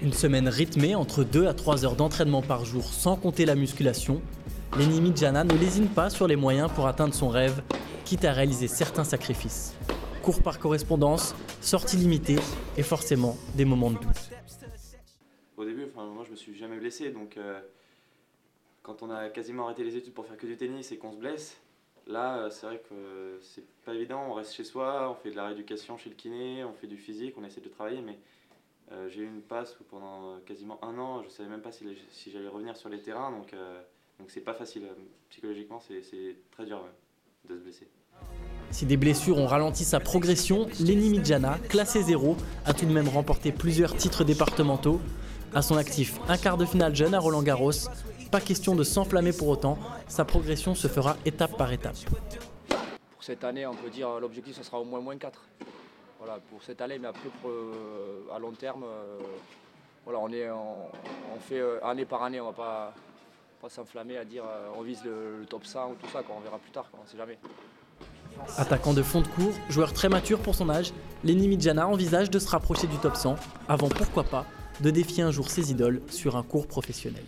Une semaine rythmée entre 2 à 3 heures d'entraînement par jour sans compter la musculation, Lenny Mijana ne lésine pas sur les moyens pour atteindre son rêve, quitte à réaliser certains sacrifices. Cours par correspondance, sorties limitées et forcément des moments de doute. Au début, moi je me suis jamais blessé, donc quand on a quasiment arrêté les études pour faire que du tennis et qu'on se blesse, là c'est vrai que c'est pas évident, on reste chez soi, on fait de la rééducation chez le kiné, on fait du physique, on essaie de travailler, mais j'ai eu une passe où pendant quasiment 1 an, je savais même pas si j'allais revenir sur les terrains, donc c'est pas facile, psychologiquement c'est très dur de se blesser. Si des blessures ont ralenti sa progression, Lenny Mijana, classé 0, a tout de même remporté plusieurs titres départementaux. À son actif, un quart de finale jeune à Roland-Garros. Pas question de s'enflammer pour autant, sa progression se fera étape par étape. Pour cette année, on peut dire l'objectif ce sera au moins -4. Voilà, pour cette année, mais après à long terme, voilà, on fait année par année, on va pas s'enflammer à dire on vise le top 100 ou tout ça, on verra plus tard, on ne sait jamais. Attaquant de fond de cours, joueur très mature pour son âge, Lenny Mijana envisage de se rapprocher du top 100, avant pourquoi pas de défier un jour ses idoles sur un court professionnel.